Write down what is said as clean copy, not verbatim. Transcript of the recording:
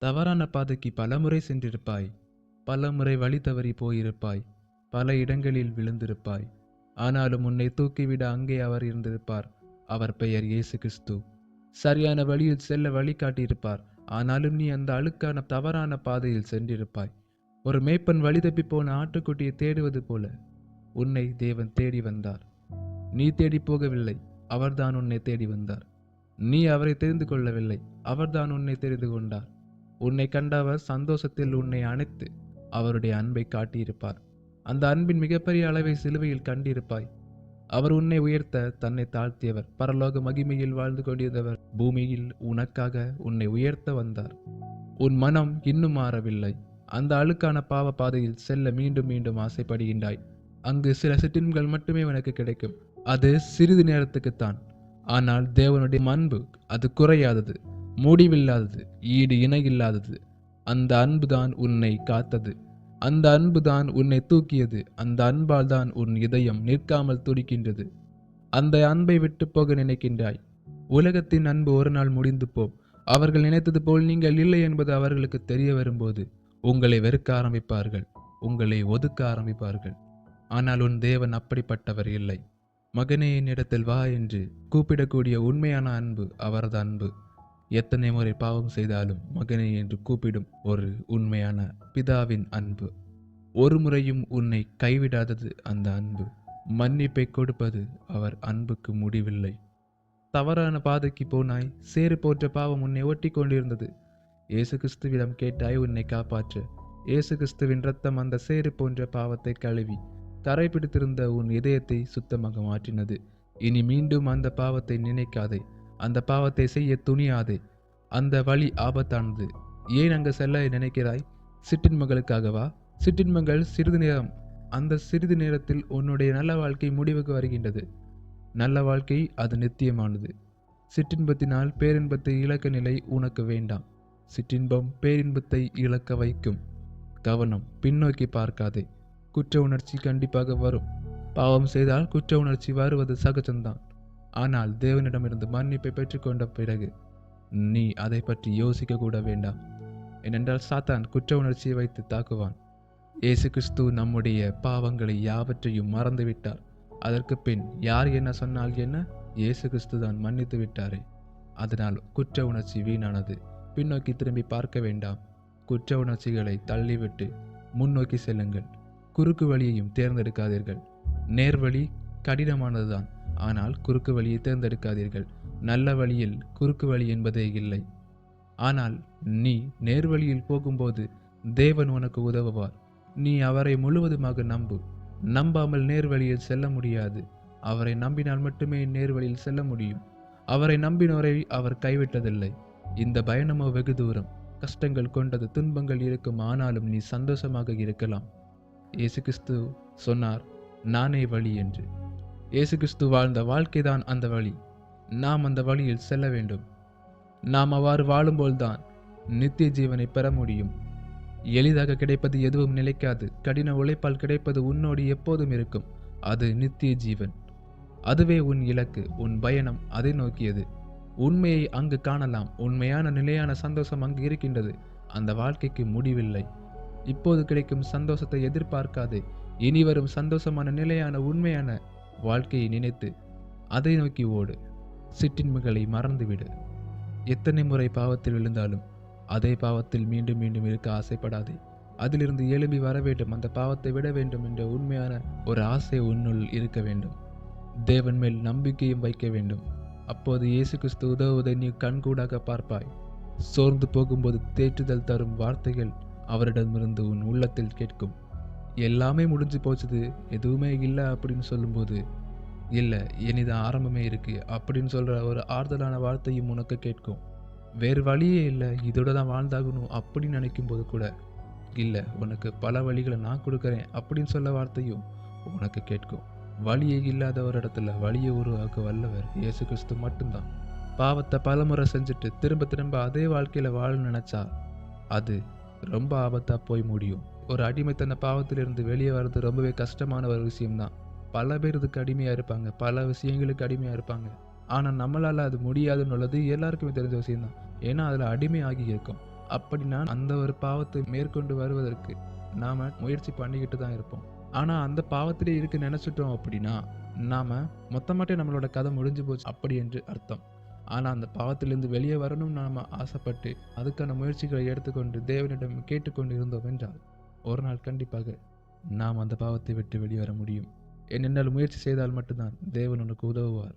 தவறான பாதைக்கு பலமுறை சென்றிருப்பாய். பலமுறை வழி தவறி போயிருப்பாய். பல இடங்களில் விழுந்திருப்பாய். ஆனாலும் உன்னை தூக்கிவிட அங்கே அவர் இருந்திருப்பார். அவர் பெயர் இயேசு கிறிஸ்து. சரியான வழியில் செல்ல வழிகாட்டியிருப்பார். ஆனாலும் நீ அந்த அழுக்கான தவறான பாதையில் சென்றிருப்பாய். ஒரு மேய்ப்பன் வழி தப்பி போன ஆட்டுக்குட்டியை தேடுவது போல உன்னை தேவன் தேடி வந்தார். நீ தேடி போகவில்லை, அவர்தான் உன்னை தேடி வந்தார். நீ அவரை தெரிந்து கொள்ளவில்லை, அவர்தான் உன்னை தெரிந்து கொண்டார். உன்னை கண்டவர் சந்தோஷத்தில் உன்னை அணைத்து அவருடைய அன்பை காட்டியிருப்பார். அந்த அன்பின் மிகப்பெரிய அளவை சிலுவையில் கண்டிருப்பாய். அவர் உன்னை உயர்த்த தன்னை தாழ்த்தியவர். பரலோக மகிமையில் வாழ்ந்து கொண்டிருந்தவர் பூமியில் உனக்காக உன்னை உயர்த்த வந்தார். உன் மனம் இன்னும் மாறவில்லை. அந்த அழுக்கான பாவ பாதையில் செல்ல மீண்டும் மீண்டும் ஆசைப்படுகின்றாய். அங்கு சில சிற்றின்பங்கள் மட்டுமே உனக்கு கிடைக்கும். அது சிறிது நேரத்துக்குத்தான். ஆனால் தேவனுடைய அன்பு அது குறையாதது, முடிவில்லாதது, ஈடு இணையில்லாதது. அந்த அன்புதான் உன்னை காத்தது. அந்த அன்புதான் உன்னை தூக்கியது. அந்த அன்பால் தான் உன் இதயம் நிற்காமல் துடிக்கின்றது. அந்த அன்பை விட்டு போக நினைக்கின்றாய். உலகத்தின் அன்பு ஒரு நாள் முடிந்து போம். அவர்கள் நினைத்தது போல் நீங்கள் இல்லை என்பது அவர்களுக்கு தெரிய வரும்போது உங்களை வெறுக்க ஆரம்பிப்பார்கள், உங்களை ஒதுக்க ஆரம்பிப்பார்கள். ஆனால் உன் தேவன் அப்படிப்பட்டவர் இல்லை. மகனே, என்னிடத்தில் வா என்று கூப்பிடக்கூடிய உண்மையான அன்பு அவரது அன்பு. எத்தனை முறை பாவம் செய்தாலும் மகனே என்று கூப்பிடும் ஒரு உண்மையான பிதாவின் அன்பு. ஒரு முறையும் உன்னை கைவிடாதது அந்த அன்பு. மன்னிப்பை கொடுப்பது அவர் அன்புக்கு முடிவில்லை. தவறான பாதைக்கு போனாய். சேறு போன்ற பாவம் உன்னை ஒட்டி கொண்டிருந்தது. இயேசு கிறிஸ்துவிடம் கேட்டாய் உன்னை காப்பாற்ற. இயேசு கிறிஸ்துவின் இரத்தம் அந்த சேறு போன்ற பாவத்தை கழுவி கரை பிடித்திருந்த உன் இதயத்தை சுத்தமாக மாற்றினது. இனி மீண்டும் அந்த பாவத்தை நினைக்காதே. அந்த பாவத்தை செய்ய துணியாதே. அந்த வழி ஆபத்தானது. ஏன் அங்கு செல்ல நினைக்கிறாய்? சிற்றின்பங்களுக்காகவா? சிற்றின்பங்கள் சிறிது நேரம். அந்த சிறிது நேரத்தில் உன்னுடைய நல்ல வாழ்க்கை முடிவுக்கு வருகின்றது. நல்ல வாழ்க்கை அது நித்தியமானது. சிற்றின்பத்தினால் பேரின்பத்தை இழக்க நிலை உனக்கு வேண்டாம். சிற்றின்பம் பேரின்பத்தை இழக்க வைக்கும். கவனம், பின்னோக்கி பார்க்காதே. குற்ற உணர்ச்சி கண்டிப்பாக வரும். பாவம் செய்தால் குற்ற உணர்ச்சி வருவது சகஜம்தான். ஆனால் தேவனிடமிருந்து மன்னிப்பை பெற்றுக்கொண்ட பிறகு நீ அதை பற்றி யோசிக்க கூட வேண்டாம். ஏனென்றால் சாத்தான் குற்ற உணர்ச்சியை வைத்து தாக்குவான். இயேசு கிறிஸ்து நம்முடைய பாவங்களை யாவற்றையும் மறந்துவிட்டார். அதற்கு பின் யார் என்ன சொன்னால் என்ன, இயேசு கிறிஸ்து தான் மன்னித்து விட்டாரே. அதனால் குற்ற உணர்ச்சி வீணானது. பின்னோக்கி திரும்பி பார்க்க வேண்டாம். குற்ற உணர்ச்சிகளை தள்ளிவிட்டு முன்னோக்கி செல்லுங்கள். குறுக்கு வழியையும் தேர்ந்தெடுக்காதீர்கள். நேர்வழி கடினமானதுதான், ஆனால் குறுக்கு வழியை தேர்ந்தெடுக்காதீர்கள். நல்ல வழியில் குறுக்கு வழி என்பதே இல்லை. ஆனால் நீ நேர்வழியில் போகும்போது தேவன் உனக்கு உதவுவார். நீ அவரை முழுவதுமாக நம்பு. நம்பாமல் நேர்வழியில் செல்ல முடியாது. அவரை நம்பினால் மட்டுமே நேர்வழியில் செல்ல முடியும். அவரை நம்பினோரை அவர் கைவிட்டதில்லை. இந்த பயணமோ வெகு தூரம். கஷ்டங்கள் கொண்டது, துன்பங்கள் இருக்கும். ஆனாலும் நீ சந்தோஷமாக இருக்கலாம். இயேசு கிறிஸ்து சொன்னார், நானே வழி என்று. இயேசு கிறிஸ்து வாழ்ந்த வாழ்க்கைதான் அந்த வழி. நாம் அந்த வழியில் செல்ல வேண்டும். நாம் அவ்வாறு வாழும்போல்தான் நித்திய ஜீவனை பெற முடியும். எளிதாக கிடைப்பது எதுவும் நிலைக்காது. கடின உழைப்பால் கிடைப்பது உன்னோடு எப்போதும் இருக்கும். அது நித்திய ஜீவன். அதுவே உன் இலக்கு, உன் பயணம் அதை நோக்கியது. உண்மையை அங்கு காணலாம். உண்மையான நிலையான சந்தோஷம் அங்கு இருக்கின்றது. அந்த வாழ்க்கைக்கு முடிவில்லை. இப்போது கிடைக்கும் சந்தோஷத்தை எதிர்பார்க்காதே. இனி வரும் சந்தோஷமான நிலையான உண்மையான வாழ்க்கையை நினைத்து அதை நோக்கி ஓடு. சிற்றின்மைகளை மறந்துவிடு. எத்தனை முறை பாவத்தில் விழுந்தாலும் அதே பாவத்தில் மீண்டும் மீண்டும் இருக்க ஆசைப்படாதே. அதிலிருந்து எழும்பி வர வேண்டும். அந்த பாவத்தை விட வேண்டும் என்ற உண்மையான ஒரு ஆசை உன்னுள் இருக்க வேண்டும். தேவன் மேல் நம்பிக்கையும் வைக்க வேண்டும். அப்போது இயேசு கிறிஸ்து உதவுவதை நீ கண்கூடாக பார்ப்பாய். சோர்ந்து போகும்போது தேற்றுதல் தரும் வார்த்தைகள் அவரிடமிருந்து உன் உள்ளத்தில் கேட்கும். எல்லாமே முடிஞ்சு போச்சுது, எதுவுமே இல்லை அப்படின்னு சொல்லும்போது, இல்லை இனிதான் ஆரம்பமே இருக்கு அப்படின்னு சொல்ற ஒரு ஆறுதலான வார்த்தையும் உனக்கு கேட்கும். வேறு வழியே இல்லை, இதோட தான் வாழ்ந்தாகணும் அப்படின்னு நினைக்கும் போது கூட, இல்லை உனக்கு பல வழிகளை நான் கொடுக்குறேன் அப்படின்னு சொல்ல வார்த்தையும் உனக்கு கேட்கும். வழியே இல்லாத ஒரு இடத்துல வழியை உருவாக்க வல்லவர் இயேசு கிறிஸ்து மட்டும்தான். பாவத்தை பலமுறை செஞ்சுட்டு திரும்ப திரும்ப அதே வாழ்க்கையில வாழ நினைச்சா அது ரொம்ப ஆபத்தா போய் முடியும். ஒரு அடிமைத்தன பாவத்திலிருந்து வெளியே வர்றது ரொம்பவே கஷ்டமான ஒரு விஷயம்தான். பல பேர் இதுக்கு அடிமையா இருப்பாங்க, பல விஷயங்களுக்கு அடிமையா இருப்பாங்க. ஆனா நம்மளால அது முடியாதுன்னு உள்ளது எல்லாருக்குமே தெரிஞ்ச விஷயம்தான். ஏன்னா அதுல அடிமை ஆகி இருக்கும். அப்படின்னா அந்த ஒரு பாவத்தை மேற்கொண்டு வருவதற்கு நாம முயற்சி பண்ணிக்கிட்டு தான் இருப்போம். ஆனா அந்த பாவத்திலே இருக்க நினைச்சிட்டோம் அப்படின்னா, நாம மொத்தமாட்டே நம்மளோட கதை முடிஞ்சு போச்சு அப்படி என்று அர்த்தம். ஆனா அந்த பாவத்திலிருந்து வெளியே வரணும்னு நாம ஆசைப்பட்டு, அதுக்கான முயற்சிகளை எடுத்துக்கொண்டு தேவனிடம் கேட்டுக்கொண்டு இருந்தோம் என்றால், ஒரு நாள் கண்டிப்பாக நாம் அந்த பாவத்தை விட்டு வெளிவர முடியும். ஏனென்றால் முயற்சி செய்தால் மட்டும்தான் தேவன் உனக்கு உதவுவார்.